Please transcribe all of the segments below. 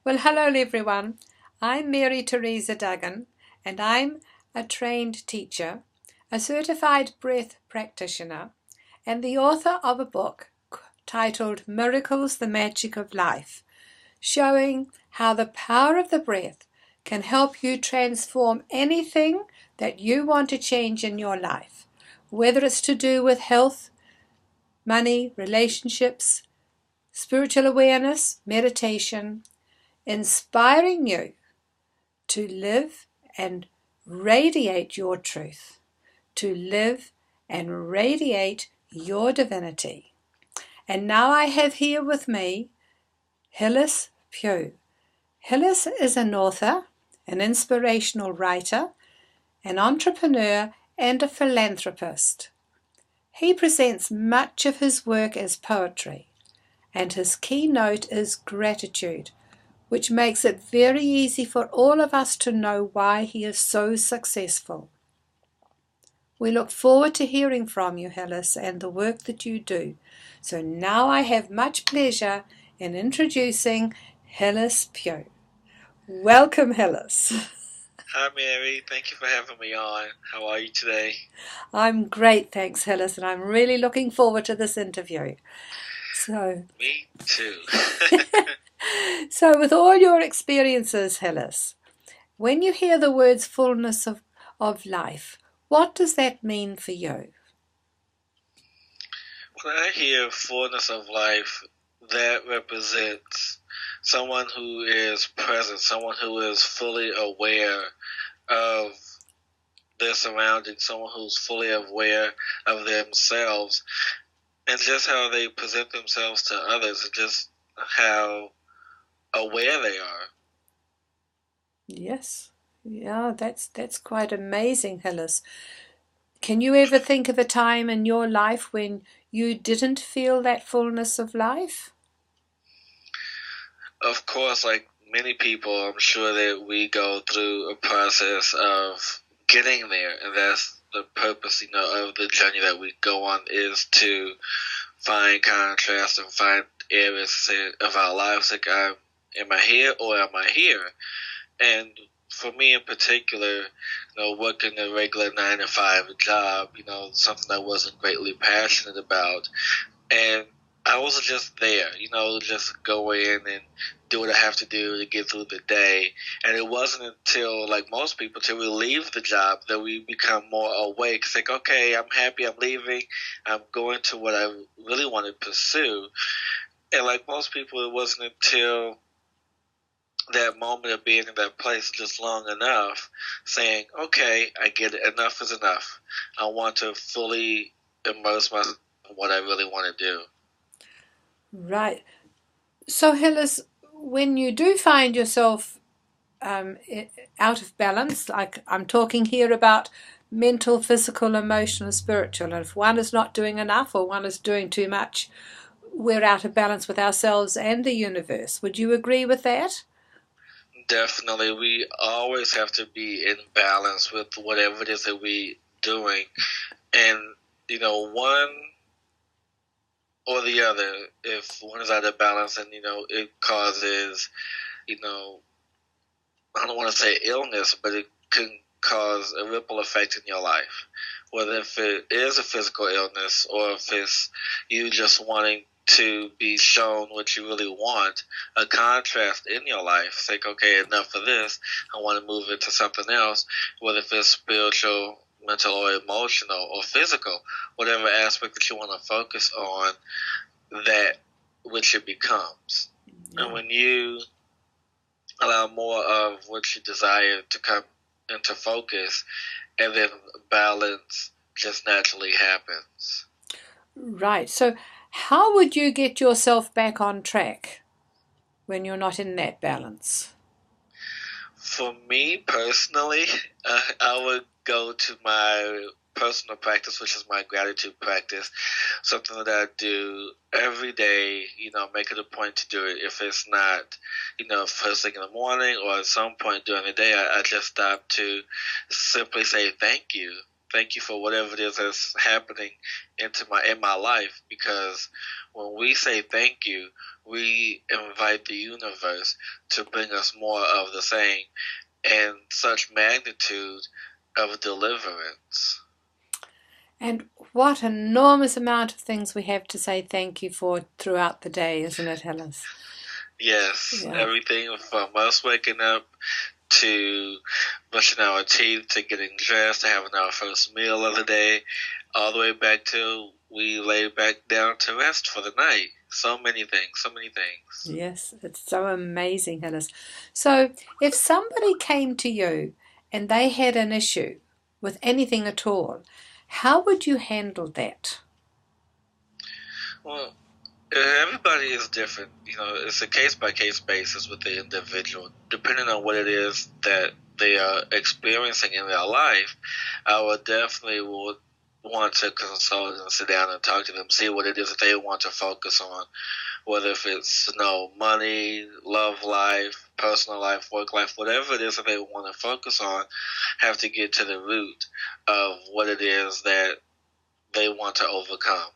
Well, hello everyone. I'm Mary Teresa Duggan, and I'm a trained teacher, a certified breath practitioner, and the author of a book titled Miracles, the Magic of Life, showing how the power of the breath can help you transform anything that you want to change in your life, whether it's to do with health, money, relationships, spiritual awareness, meditation, inspiring you to live and radiate your truth, to live and radiate your divinity. And now I have here with me Hillis Pugh. Hillis is an author, an inspirational writer, an entrepreneur, and a philanthropist. He presents much of his work as poetry, and his keynote is gratitude, which makes it very easy for all of us to know why he is so successful. We look forward to hearing from you, Hillis, and the work that you do. So now I have much pleasure in introducing Hillis Pugh. Welcome, Hillis. Hi, Mary. Thank you for having me on. How are you today? I'm great, thanks, Hillis, and I'm really looking forward to this interview. So, Me too. so with all your experiences, Hillis, when you hear the words fullness of life, what does that mean for you? When I hear fullness of life, that represents someone who is present, someone who is fully aware of their surroundings, someone who's fully aware of themselves, and just how they present themselves to others, and just how aware they are. Yes. Yeah, that's quite amazing, Hillis. Can you ever think of a time in your life when you didn't feel that fullness of life? Of course, like many people, I'm sure that we go through a process of getting there, and that's the purpose, of the journey that we go on, is to find contrast and find areas of our lives. Like, am I here or am I here? And for me in particular, working a regular 9 to 5 job, something I wasn't greatly passionate about, and I was just there, just go in and do what I have to do to get through the day. And it wasn't until, like most people, till we leave the job that we become more awake. It's like, okay, I'm happy, I'm leaving, I'm going to what I really want to pursue. And like most people, it wasn't until that moment of being in that place just long enough, saying, okay, I get it, enough is enough. I want to fully immerse myself in what I really want to do. Right. So, Hillis, when you do find yourself out of balance, like I'm talking here about mental, physical, emotional, spiritual, and if one is not doing enough or one is doing too much, we're out of balance with ourselves and the universe. Would you agree with that? Definitely, we always have to be in balance with whatever it is that we doing, and one or the other. If one is out of balance, and it causes, I don't want to say illness, but it can cause a ripple effect in your life. Whether if it is a physical illness or if it's you just wanting to be shown what you really want, a contrast in your life. It's like, okay, enough of this. I want to move into something else, whether if it's spiritual, mental, or emotional, or physical, whatever aspect that you want to focus on, that which it becomes. Yeah. And when you allow more of what you desire to come into focus, and then balance just naturally happens. Right. So, how would you get yourself back on track when you're not in that balance? For me personally, I would go to my personal practice, which is my gratitude practice, something that I do every day, make it a point to do it. If it's not, first thing in the morning or at some point during the day, I just stop to simply say thank you. thank you for whatever it is that's happening in my life, because when we say thank you, we invite the universe to bring us more of the same and such magnitude of deliverance. And what enormous amount of things we have to say thank you for throughout the day, isn't it, Hillis? Yes, everything from us waking up to brushing our teeth, to getting dressed, to having our first meal of the day, all the way back till we lay back down to rest for the night. So many things, so many things. Yes, it's so amazing, Hillis. So if somebody came to you and they had an issue with anything at all, how would you handle that? Well, everybody is different. It's a case-by-case basis with the individual. Depending on what it is that they are experiencing in their life, I would definitely want to consult and sit down and talk to them, see what it is that they want to focus on, whether if it's money, love life, personal life, work life, whatever it is that they want to focus on, have to get to the root of what it is that they want to overcome.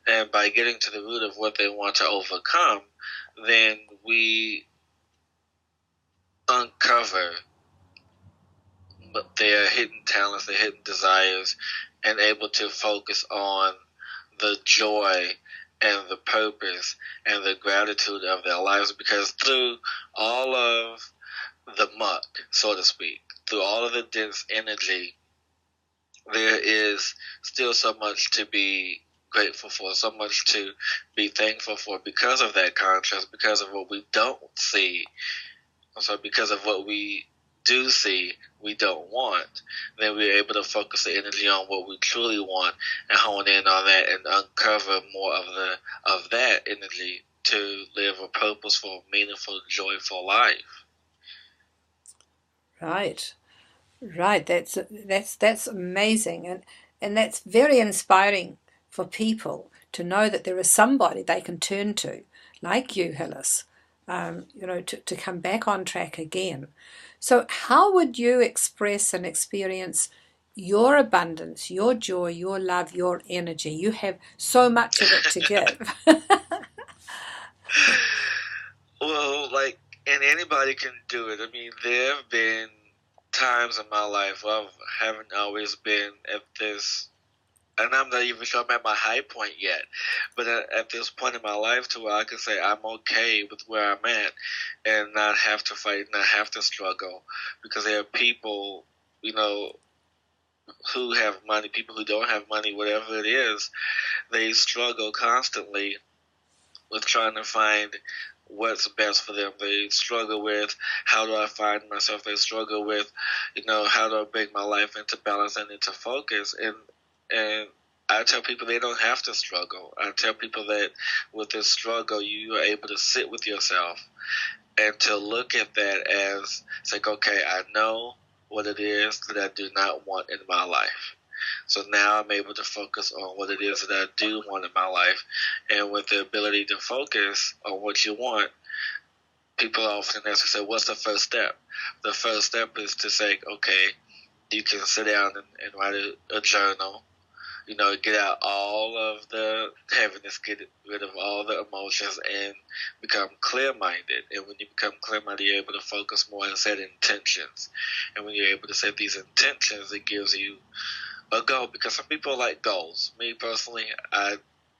And by getting to the root of what they want to overcome, then we uncover their hidden talents, their hidden desires, and able to focus on the joy and the purpose and the gratitude of their lives. Because through all of the muck, so to speak, through all of the dense energy, there is still so much to be grateful for, so much to be thankful for, because of that contrast, because of what we don't see. So because of what we do see, we don't want, then we're able to focus the energy on what we truly want and hone in on that and uncover more of that energy to live a purposeful, meaningful, joyful life. Right. That's amazing, and that's very inspiring for people to know that there is somebody they can turn to, like you, Hillis, to come back on track again. So how would you express and experience your abundance, your joy, your love, your energy? You have so much of it to give. Well, and anybody can do it. I mean, there have been times in my life where I haven't always been at this, and I'm not even sure I'm at my high point yet, but at this point in my life to where I can say I'm okay with where I'm at and not have to fight, not have to struggle, because there are people, who have money, people who don't have money, whatever it is, they struggle constantly with trying to find what's best for them. They struggle with, how do I find myself? They struggle with, how do I bring my life into balance and into focus? And I tell people they don't have to struggle. I tell people that with this struggle, you are able to sit with yourself and to look at that as, it's like, okay, I know what it is that I do not want in my life. So now I'm able to focus on what it is that I do want in my life. And with the ability to focus on what you want, people often ask me, say, what's the first step? The first step is to say, okay, you can sit down and write a journal, get out all of the heaviness, get rid of all the emotions, and become clear-minded. And when you become clear-minded, you're able to focus more and set intentions. And when you're able to set these intentions, it gives you a goal, because some people like goals. Me personally, I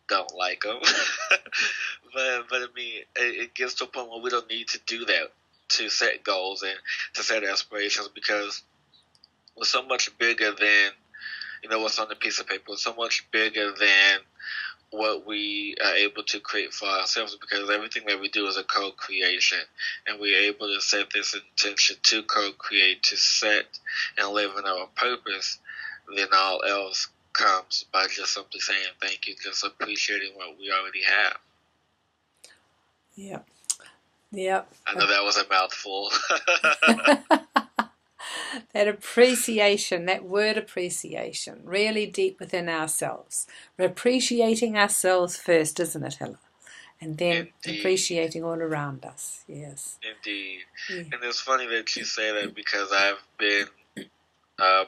don't like them. but I mean, it gets to a point where we don't need to do that, to set goals and to set aspirations, because we're so much bigger than what's on the piece of paper. We're so much bigger than what we are able to create for ourselves, because everything that we do is a co-creation, and we're able to set this intention to co-create, to set and live in our purpose. Then all else comes by just simply saying thank you, just appreciating what we already have. Yep. I know that was a mouthful. That appreciation, that word appreciation, really deep within ourselves. We're appreciating ourselves first, isn't it, Hilla? And then Indeed. Appreciating all around us. Yes. Indeed. Yeah. And it's funny that you say that, because I've been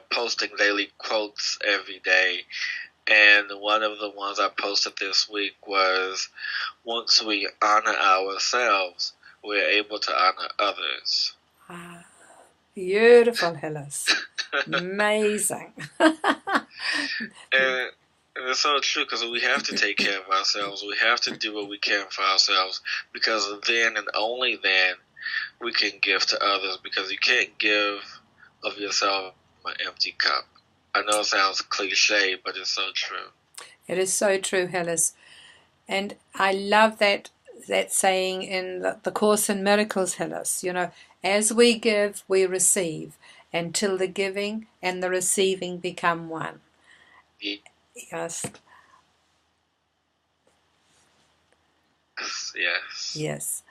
posting daily quotes every day. And one of the ones I posted this week was, once we honor ourselves, we're able to honor others. Ah, beautiful, Hillis. Amazing. And it's so true, because we have to take care of ourselves. We have to do what we can for ourselves, because then and only then we can give to others, because you can't give of yourself an empty cup. I know it sounds cliche, but it's so true. It is so true, Hillis. And I love that saying in the Course in Miracles, Hillis. You know, as we give, we receive, until the giving and the receiving become one. Yes. Yes. Yes.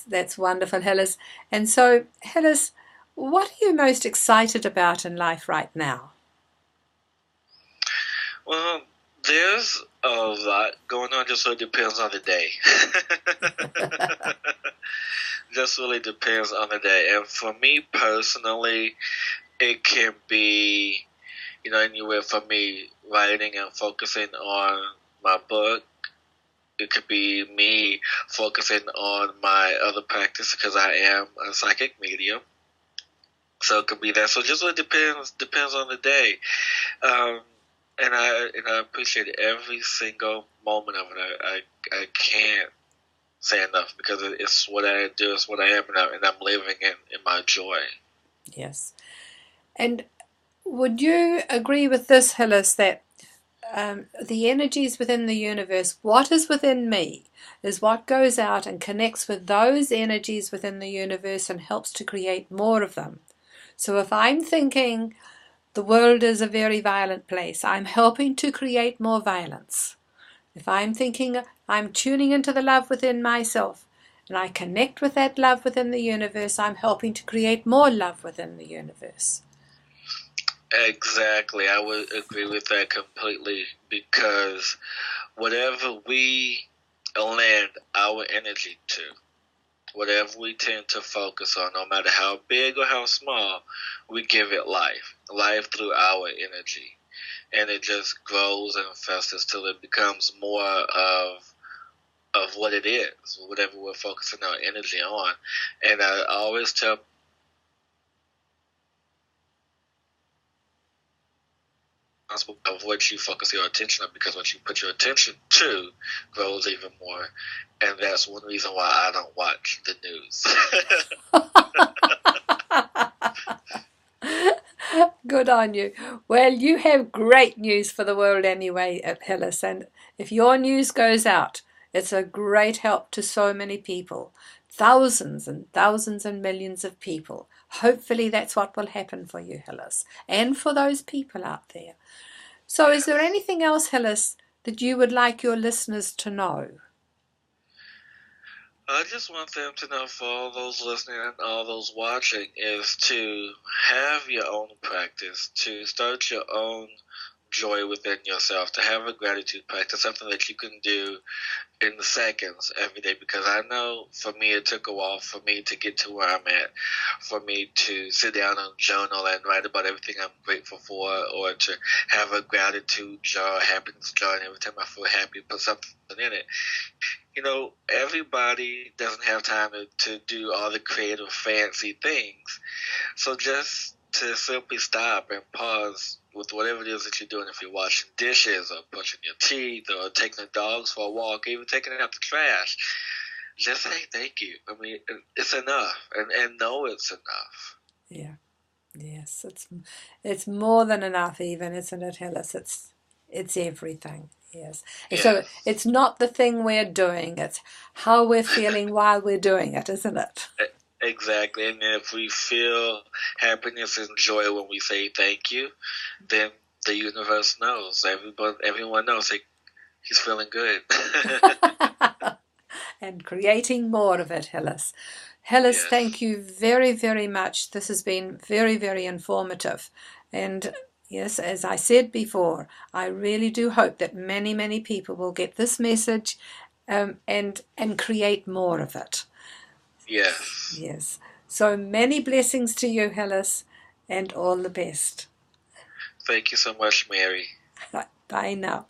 That's wonderful, Hillis. And so, Hillis, what are you most excited about in life right now? Well, there's a lot going on, just so it depends on the day. Just really depends on the day. And for me personally, it can be, anywhere from me writing and focusing on my book. It could be me focusing on my other practice, because I am a psychic medium. So it could be that. So it just really depends on the day. And I appreciate every single moment of it. I can't say enough, because it's what I do, it's what I am, and I'm living in my joy. Yes. And would you agree with this, Hillis, that the energies within the universe, what is within me, is what goes out and connects with those energies within the universe and helps to create more of them? So if I'm thinking the world is a very violent place, I'm helping to create more violence. If I'm thinking I'm tuning into the love within myself and I connect with that love within the universe, I'm helping to create more love within the universe. Exactly. I would agree with that completely, because whatever we lend our energy to, whatever we tend to focus on, no matter how big or how small, we give it life through our energy. And it just grows and festers till it becomes more of what it is, whatever we're focusing our energy on. And I always tell of what you focus your attention on, because what you put your attention to grows even more. And that's one reason why I don't watch the news. Good on you. Well, you have great news for the world anyway at Hillis, and if your news goes out, it's a great help to so many people, thousands and thousands and millions of people. Hopefully that's what will happen for you, Hillis, and for those people out there. So is there anything else, Hillis, that you would like your listeners to know? I just want them to know, for all those listening and all those watching, is to have your own practice, to start your own joy within yourself, to have a gratitude practice, something that you can do in seconds every day. Because I know for me, it took a while for me to get to where I'm at, for me to sit down and journal and write about everything I'm grateful for, or to have a gratitude jar, happiness jar, and every time I feel happy, put something in it. Everybody doesn't have time to do all the creative, fancy things. So just to simply stop and pause with whatever it is that you're doing, if you're washing dishes or brushing your teeth or taking the dogs for a walk, even taking out the trash, just say thank you. I mean, it's enough, and know it's enough. Yeah, yes, it's more than enough, even, isn't it, Hillis? It's everything. Yes. Yes. So it's not the thing we're doing, it's how we're feeling while we're doing it, isn't it? Exactly. And if we feel happiness and joy when we say thank you, then the universe knows. Everyone knows he's feeling good. And creating more of it, Hillis. Hillis, Yes. Thank you very, very much. This has been very, very informative. And yes, as I said before, I really do hope that many, many people will get this message and create more of it. Yes. Yes. So many blessings to you, Hillis, and all the best. Thank you so much, Mary. Bye now.